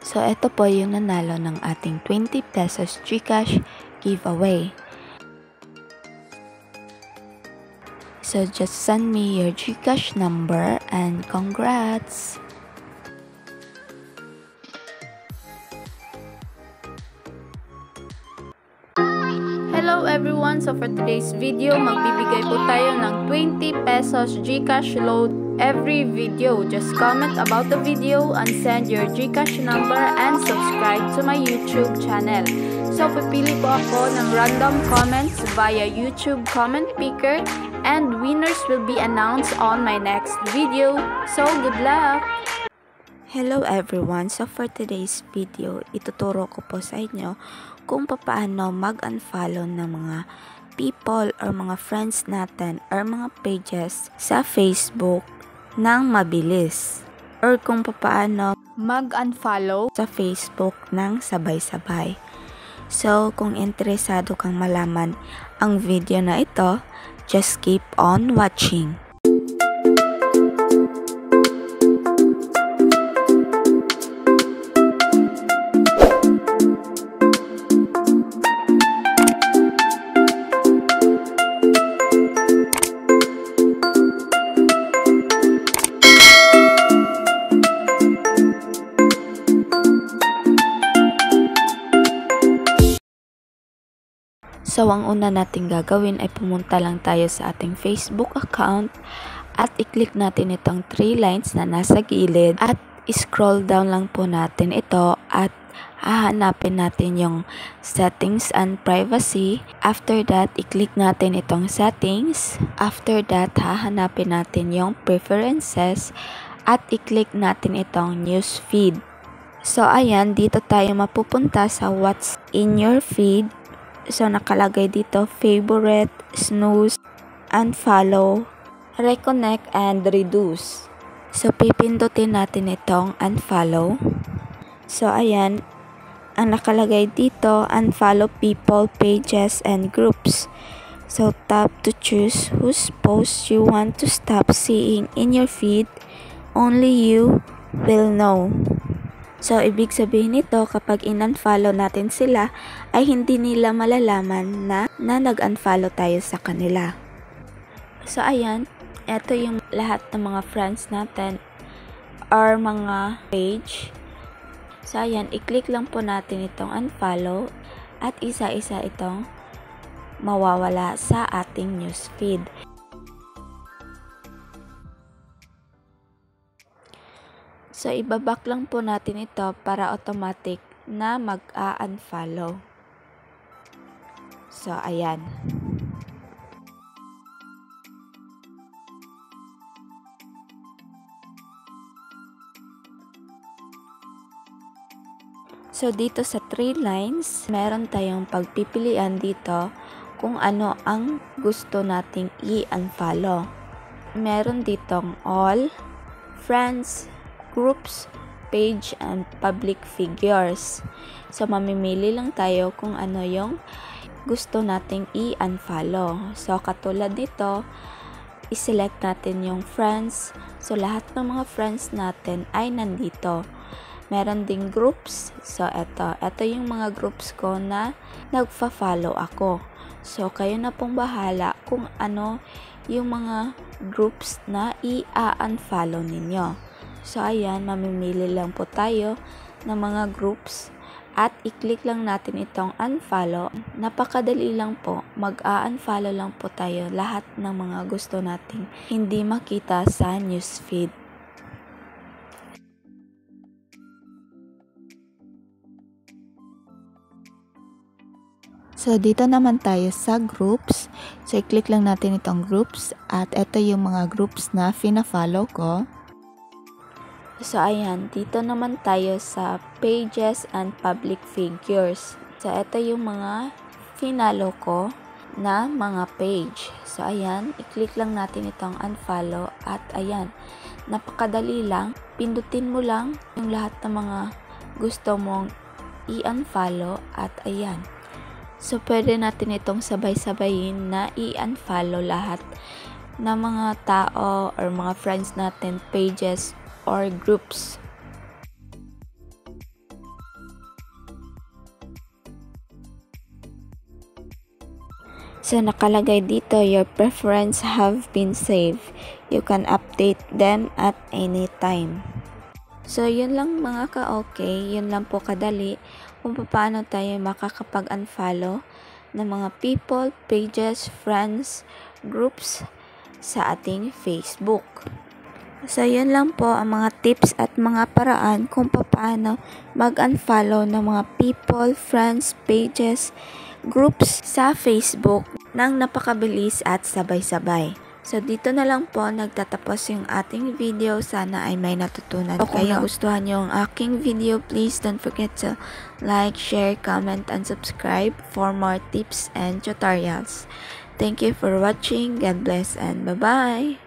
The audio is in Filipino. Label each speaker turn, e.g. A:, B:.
A: So, ito po yung nanalo ng ating 20 pesos GCash giveaway. So, just send me your GCash number and congrats!
B: Hello everyone! So for today's video, magbibigay po tayo ng 20 pesos GCash load every video. Just comment about the video and send your GCash number and subscribe to my YouTube channel. So pipili po ako ng random comments via YouTube comment picker and winners will be announced on my next video. So good luck!
A: Hello everyone! So for today's video, ituturo ko po sa inyo kung paano mag-unfollow ng mga people or mga friends natin or mga pages sa Facebook ng mabilis. Or kung paano mag-unfollow sa Facebook ng sabay-sabay. So kung interesado kang malaman ang video na ito, just keep on watching. So, ang una nating gagawin ay pumunta lang tayo sa ating Facebook account at i-click natin itong 3 lines na nasa gilid at scroll down lang po natin ito at hahanapin natin yung settings and privacy. After that, i-click natin itong settings. After that, hahanapin natin yung preferences at i-click natin itong news feed. So, ayan, dito tayo mapupunta sa what's in your feed. So, nakalagay dito, favorite, snooze, unfollow, reconnect, and reduce. So, pipindutin natin itong unfollow. So, ayan, ang nakalagay dito, unfollow people, pages, and groups. So, tap to choose whose posts you want to stop seeing in your feed. Only you will know. So, ibig sabihin nito, kapag in-unfollow natin sila, ay hindi nila malalaman na nag-unfollow tayo sa kanila. So, ayan, ito yung lahat ng mga friends natin or mga page. So, ayan, i-click lang po natin itong unfollow at isa-isa itong mawawala sa ating newsfeed. So, ibaback lang po natin ito para automatic na mag-unfollow. So, ayan. So, dito sa 3 lines, meron tayong pagpipilian dito kung ano ang gusto nating i-unfollow. Meron ditong all, friends, groups, page, and public figures. So, mamimili lang tayo kung ano yung gusto nating i-unfollow. So, katulad nito, i-select natin yung friends. So, lahat ng mga friends natin ay nandito. Meron ding groups. So, ito yung mga groups ko na nagfa-follow ako. So, kayo na pong bahala kung ano yung mga groups na i-unfollow ninyo. So, ayan, mamimili lang po tayo ng mga groups at i-click lang natin itong unfollow. Napakadali lang po, mag-unfollow lang po tayo lahat ng mga gusto nating hindi makita sa newsfeed. So, dito naman tayo sa groups. So, i-click lang natin itong groups at ito yung mga groups na fina-follow ko. So, ayan, dito naman tayo sa pages and public figures. So, ito yung mga finalo ko na mga page. So, ayan, i-click lang natin itong unfollow at ayan, napakadali lang. Pindutin mo lang yung lahat ng mga gusto mong i-unfollow at ayan. So, pwede natin itong sabay-sabayin na i-unfollow lahat ng mga tao or mga friends natin, pages, or groups. So nakalagay dito, your preference have been saved. You can update them at any time. So yun lang mga ka-okay, yun lang po kadali kung paano tayo makakapag-unfollow ng mga people, pages, friends, groups sa ating Facebook. So yun lang po ang mga tips at mga paraan kung paano mag-unfollow ng mga people, friends, pages, groups sa Facebook ng napakabilis at sabay-sabay. So dito na lang po nagtatapos yung ating video. Sana ay may natutunan kayo. Kung nagustuhan nyo ang aking video, please don't forget to like, share, comment, and subscribe for more tips and tutorials. Thank you for watching. God bless and bye-bye!